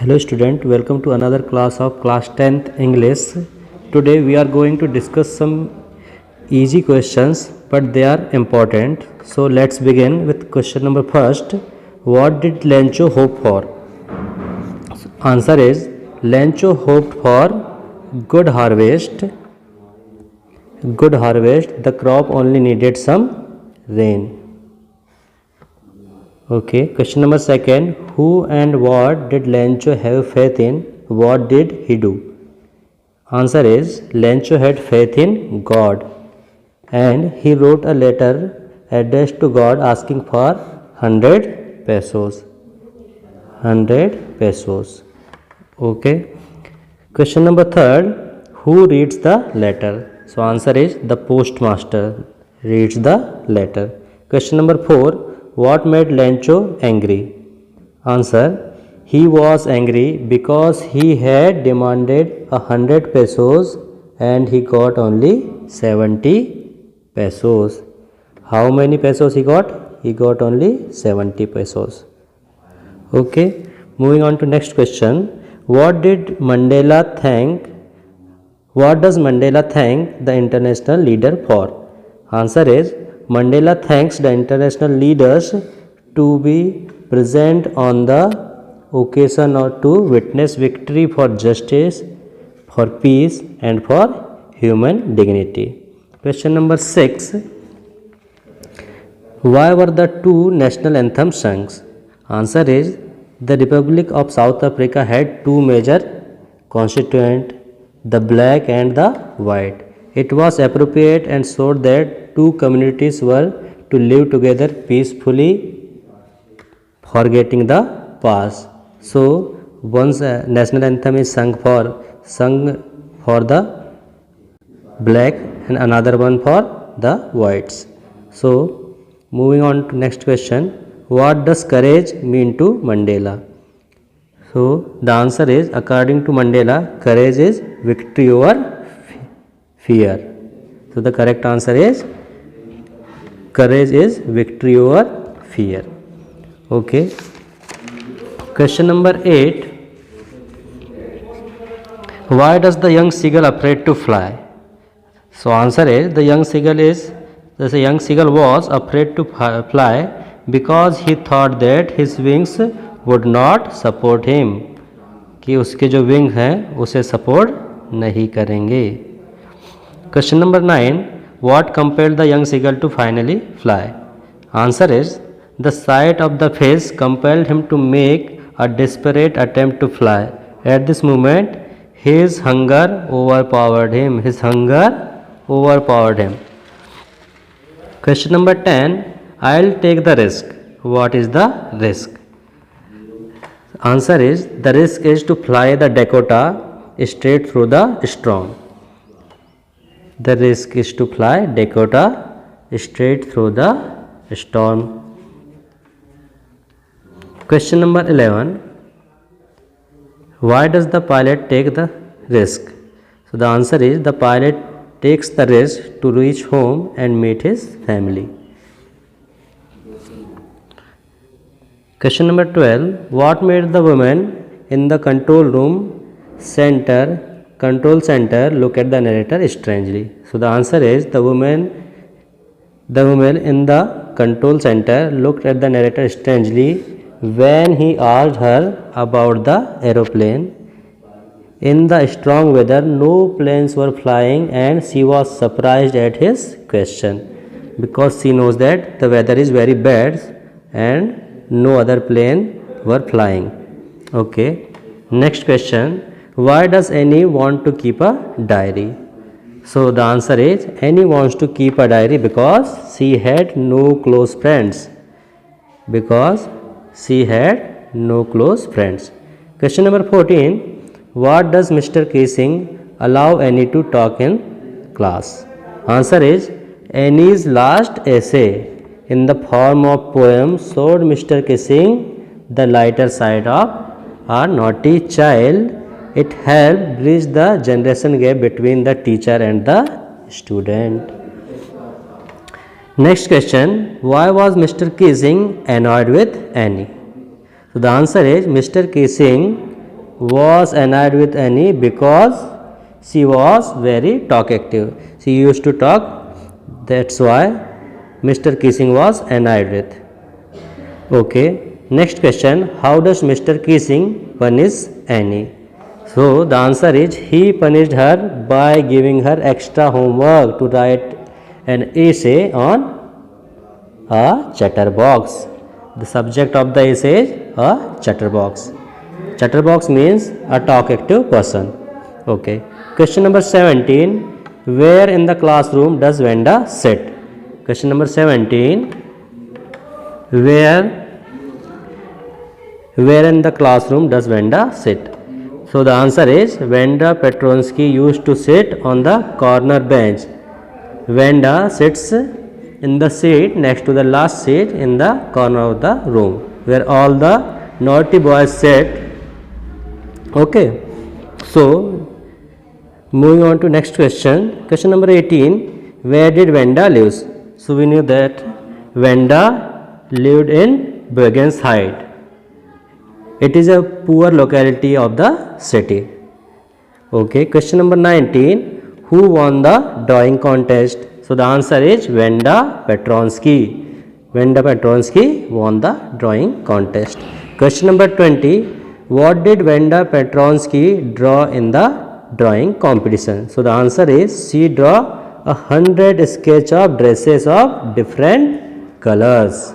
Hello student, welcome to another class of class 10th English. Today we are going to discuss some easy questions but they are important. So let's begin with question number first. What did Lencho hope for? Answer is Lencho hoped for good harvest. Good harvest. The crop only needed some rain. Okay, question number second. Who and what did Lencho have faith in? What did he do? Answer is Lencho had faith in God and he wrote a letter addressed to God asking for 100 pesos. 100 pesos. Okay. Question number third. Who reads the letter? So answer is the postmaster reads the letter. Question number 4. What made Lencho angry? Answer. He was angry because he had demanded 100 pesos and he got only 70 pesos. How many pesos he got? He got only 70 pesos. Okay. Moving on to next question. What does Mandela thank the international leader for? Answer is Mandela thanks the international leaders to be present on the occasion or to witness victory for justice, for peace and for human dignity. Question number 6. Why were the two national anthems sung? Answer is the Republic of South Africa had two major constituents, the black and the white. It was appropriate and showed that two communities were to live together peacefully, forgetting the past. So, one's national anthem is sung for the black and another one for the whites. So, moving on to next question. What does courage mean to Mandela? So, the answer is according to Mandela, courage is victory over fear. So, the correct answer is courage is victory over fear. Okay. Question number 8. Why does the young seagull afraid to fly? So answer is the young seagull was afraid to fly because he thought that his wings would not support him. कि उसके जो wing हैं उसे support नहीं करेंगे. Question number 9. What compelled the young seagull to finally fly? Answer is the sight of the fish compelled him to make a desperate attempt to fly. At this moment, his hunger overpowered him. Question number 10. I'll take the risk. What is the risk? Answer is the risk is to fly the Dakota straight through the storm. The risk is to fly Dakota straight through the storm. Question number 11. Why does the pilot take the risk? So the answer is the pilot takes the risk to reach home and meet his family. Question number 12. What made the woman in the control center look at the narrator strangely? So the answer is the woman in the control center looked at the narrator strangely when he asked her about the aeroplane. In the strong weather, no planes were flying and she was surprised at his question because she knows that the weather is very bad and no other plane were flying. Okay. Next question. Why does Annie want to keep a diary? So the answer is Annie wants to keep a diary because she had no close friends. Question number 14. What does Mr. Kissing allow Annie to talk in class? Answer is Annie's last essay in the form of poem showed Mr. Kissing the lighter side of a naughty child. It helped bridge the generation gap between the teacher and the student. Next question. Why was Mr. Kissing annoyed with Annie? So the answer is Mr. Kissing was annoyed with Annie because she was very talkative. She used to talk. That's why Mr. Kissing was annoyed with. Okay. Next question. How does Mr. Kissing punish Annie? So the answer is he punished her by giving her extra homework to write an essay on a chatterbox. The subject of the essay is a chatterbox. Chatterbox means a talkative person. Okay. Question number 17. Where in the classroom does Venda sit? Question number 17. Where in the classroom does Venda sit? So the answer is Venda Petronsky used to sit on the corner bench. Venda sits in the seat next to the last seat in the corner of the room where all the naughty boys sit. Okay. So moving on to next question. Question number 18. Where did Venda live? So we knew that Venda lived in Bergensheidt. It is a poor locality of the city. Okay. Question number 19. Who won the drawing contest? So the answer is Venda Petronsky. Venda Petronsky won the drawing contest. Question number 20. What did Venda Petronsky draw in the drawing competition? So the answer is she drew 100 sketch of dresses of different colors.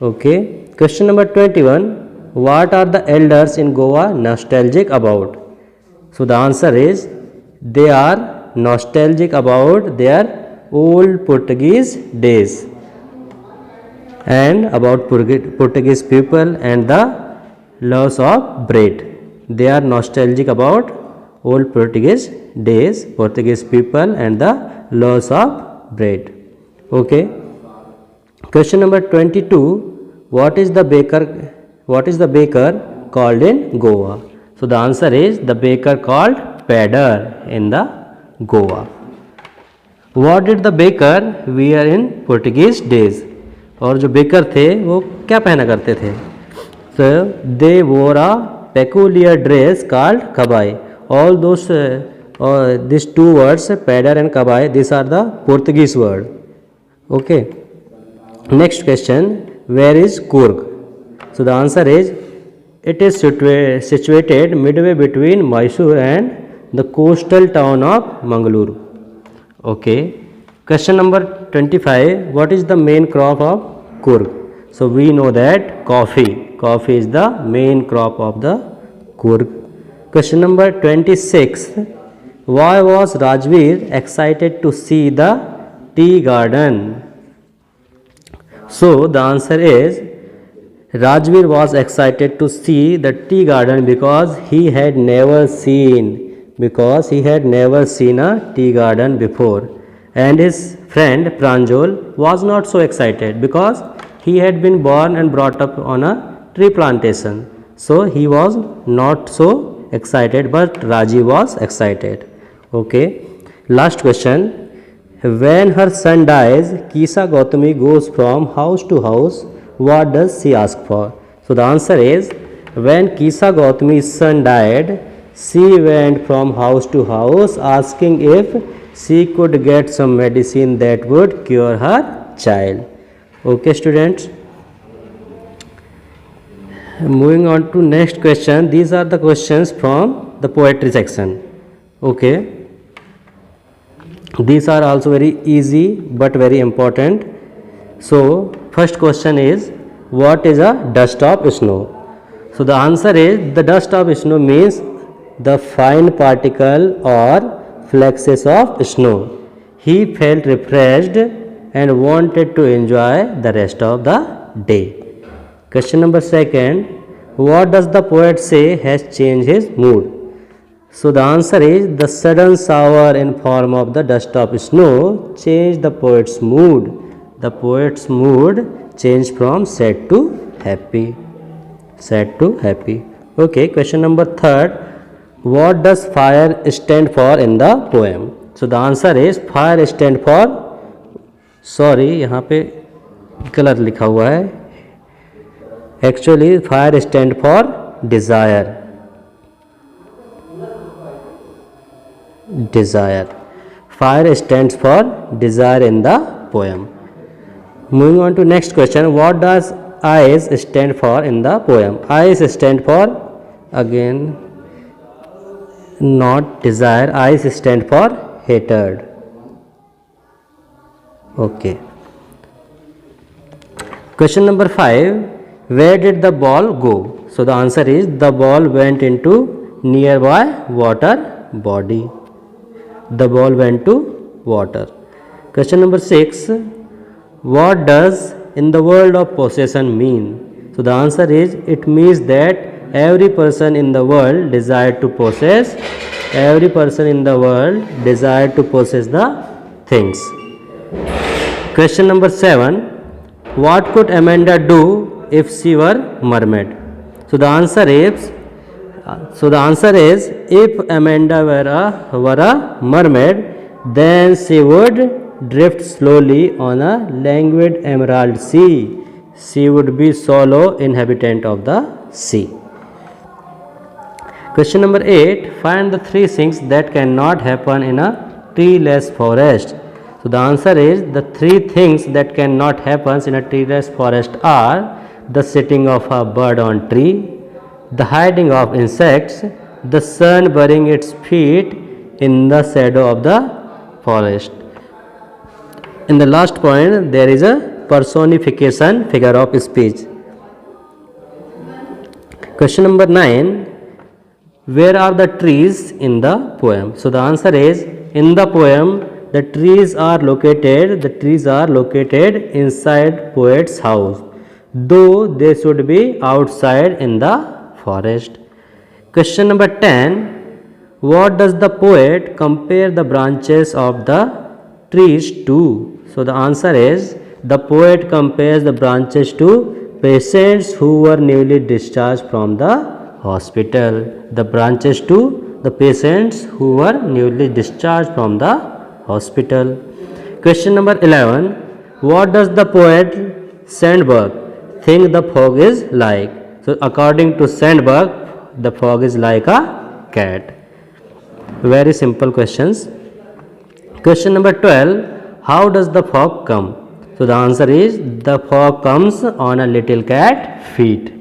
Okay. Question number 21. What are the elders in Goa nostalgic about? So the answer is they are nostalgic about their old Portuguese days and about Portuguese people and the loves of bread. They are nostalgic about old Portuguese days, Portuguese people and the loves of bread. Okay. Question number 22. What is the baker called in Goa? So the answer is the baker called pedder in the Goa. What did the baker wear in Portuguese days? और जो baker थे वो क्या पहना करते थे? So they wore a peculiar dress called kabai. All those these two words pedder and kabai, these are the Portuguese word. Okay. Next question. Where is Coorg? So the answer is it is situated midway between Mysore and the coastal town of Mangaluru. Okay. Question number 25. What is the main crop of Coorg? So we know that coffee. Coffee is the main crop of the Coorg. Question number 26. Why was Rajveer excited to see the tea garden? So the answer is Rajveer was excited to see the tea garden because he had never seen a tea garden before, and his friend Pranjal was not so excited because he had been born and brought up on a tree plantation, so he was not so excited, but Raji was excited. Okay. Last question. When her son dies, Kisa Gautami goes from house to house. What does she ask for? So the answer is when Kisa Gautami's son died, she went from house to house asking if she could get some medicine that would cure her child. Okay, students. Moving on to next question. These are the questions from the poetry section. Okay. These are also very easy but very important. So first question is, what is a dust of snow? So the answer is the dust of snow means the fine particle or flakes of snow. He felt refreshed and wanted to enjoy the rest of the day. Question number second, what does the poet say has changed his mood? So the answer is the sudden shower in form of the dust of snow changed the poet's mood. The poet's mood changed from sad to happy. Sad to happy. Okay, question number third. What does fire stand for in the poem? So the answer is fire stand for, sorry यहाँ पे गलत लिखा हुआ है. Actually fire stand for desire. desire. Fire stands for desire in the poem. Moving on to next question. What does eyes stand for in the poem? Eyes stand for, again, not desire. Eyes stand for hatred. Okay. Question number 5. Where did the ball go? So the answer is the ball went into nearby water body. The ball went to water. Question number 6. What does in the world of possession mean? So the answer is it means that every person in the world desire to possess. Every person in the world desire to possess the things. Question number 7. What could Amanda do if she were mermaid? So the answer is if Amanda were a mermaid, then she would drift slowly on a languid emerald sea. She would be solo inhabitant of the sea. Question number 8. Find the 3 things that cannot happen in a treeless forest. So the answer is the 3 things that cannot happen in a treeless forest are the sitting of a bird on tree, the hiding of insects, the sun burying its feet in the shadow of the forest. In the last point, there is a personification figure of speech. Question number 9. Where are the trees in the poem? So the answer is in the poem the trees are located inside poet's house, though they should be outside in the forest. Question number 10. What does the poet compare the branches of the trees to? So the answer is the poet compares the branches to patients who were newly discharged from the hospital. The branches to the patients who were newly discharged from the hospital. Question number 11. What does the poet Sandberg think the fog is like? So according to Sandberg, the fog is like a cat. Very simple questions. Question number 12. How does the fog come? So the answer is the fog comes on a little cat feet.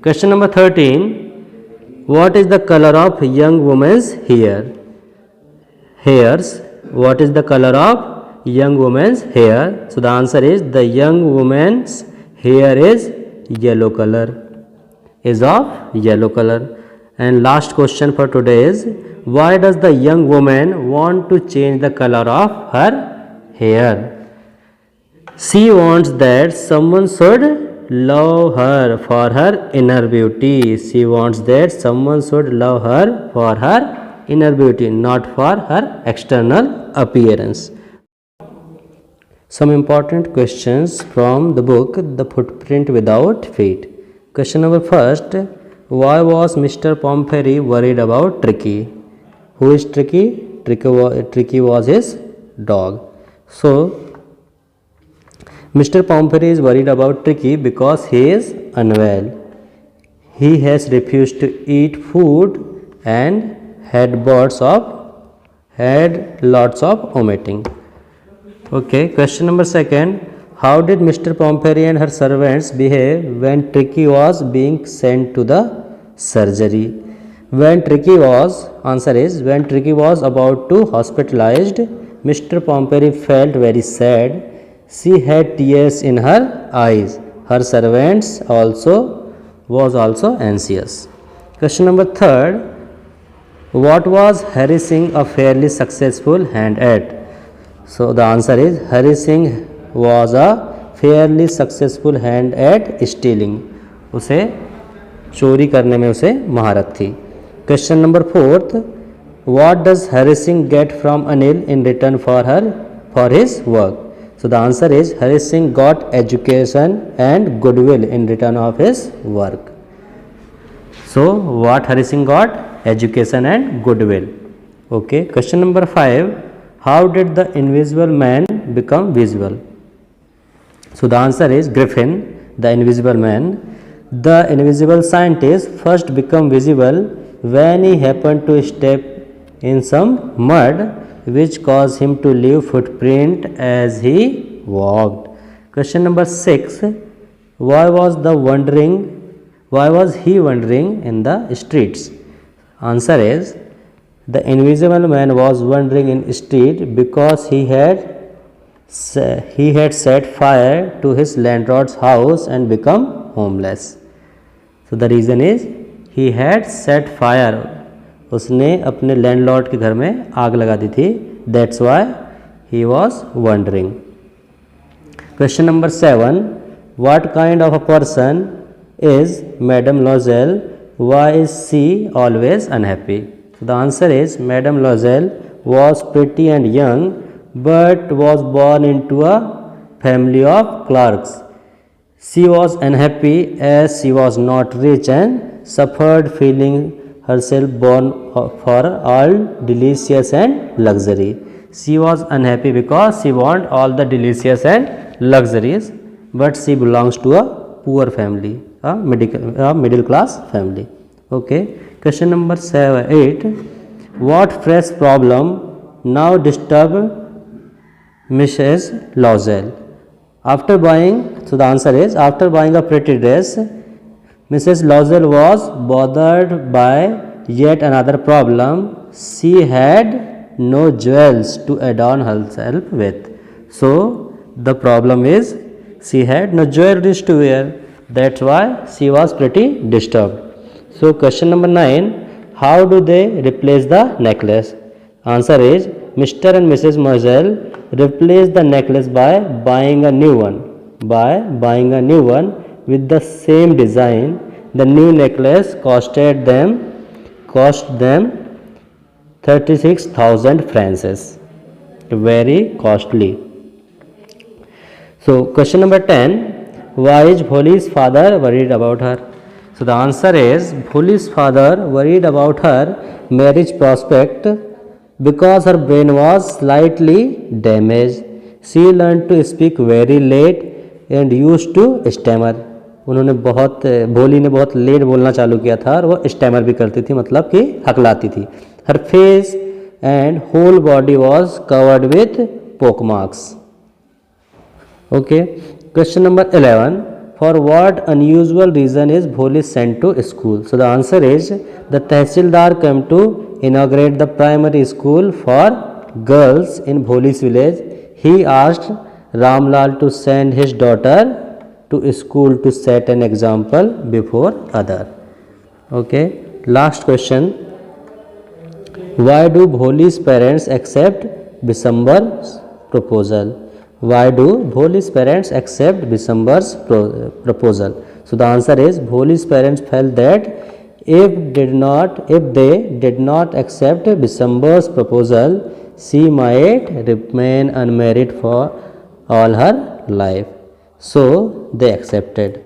Question number 13. What is the color of young woman's hair? Hairs. What is the color of young woman's hair? So the answer is the young woman's hair is yellow color. Is of yellow color. And last question for today is why does the young woman want to change the color of her hair? She wants that someone should love her for her inner beauty. She wants that someone should love her for her inner beauty, not for her external appearance. Some important questions from the book The Footprint Without Feet. Question number 1. Why was Mr. Pomfrey worried about Tricky? Who is Tricky? Tricky was his dog. So Mr. Pomfrey is worried about Tricky because he is unwell. He has refused to eat food and had lots of vomiting. Okay, question number 2. How did Mr. Pomfrey and her servants behave when Tricky was being sent to the surgery? When Tricky was about to hospitalized, Mr. Pomfrey felt very sad. She had tears in her eyes. Her servants was also anxious. Question number 3. What was Hari Singh a fairly successful hand at? So the answer is Hari Singh was a fairly successful hand at stealing. उसे चोरी करने में उसे महारत थी. Question number 4. What does Hari Singh get from Anil in return for his work? So the answer is Hari Singh got education and goodwill in return of his work. So what Hari Singh got? Education and goodwill. Okay. Question number 5. How did the invisible man become visible? So the answer is Griffin, the invisible man. The invisible scientist first became visible when he happened to step in some mud which caused him to leave footprint as he walked. Question number 6. Why was he wandering in the streets? Answer is, the invisible man was wandering in street because he had set fire to his landlord's house and become homeless. So the reason is he had set fire. उसने अपने landlord के घर में आग लगा दी थी. That's why he was wandering. Question number 7. What kind of a person is Madame Loisel? Why is she always unhappy? So the answer is, Madame Loisel was pretty and young, but was born into a family of clerks. She was unhappy as she was not rich and suffered feeling herself born for all delicious and luxury. She was unhappy because she wanted all the delicious and luxuries, but she belongs to a poor family, a middle class family. Okay. Question number 8. What fresh problem now disturbed Mrs. Loisel? After buying, so the answer is, after buying a pretty dress, Mrs. Loisel was bothered by yet another problem. She had no jewels to adorn herself with. So the problem is, she had no jewelry to wear. That's why she was pretty disturbed. So question number 9. How do they replace the necklace? Answer is, Mr. and Mrs. Loisel replaced the necklace by buying a new one. By buying a new one with the same design. The new necklace cost them 36,000 francs. Very costly. So question number 10. Why is Bholi's father worried about her? So the answer is, Bholi's father worried about her marriage prospect because her brain was slightly damaged. She learned to speak very late and used to stammer. भोली ने बहुत late बोलना चालू किया था और वो stammer भी करती थी, मतलब कि हकलाती थी. हर face and whole body was covered with pock marks. Okay. Question number 11. For what unusual reason is Bholi sent to school? So the answer is, the Tehsildar came to inaugurate the primary school for girls in Bholi's village. He asked Ramlal to send his daughter to school to set an example before other. Okay. Last question. Why do Bholi's parents accept Bisambar's proposal? Why do Bholi's parents accept Bisambar's proposal? So the answer is, Bholi's parents felt that if they did not accept Bisambar's proposal, she might remain unmarried for all her life. So they accepted.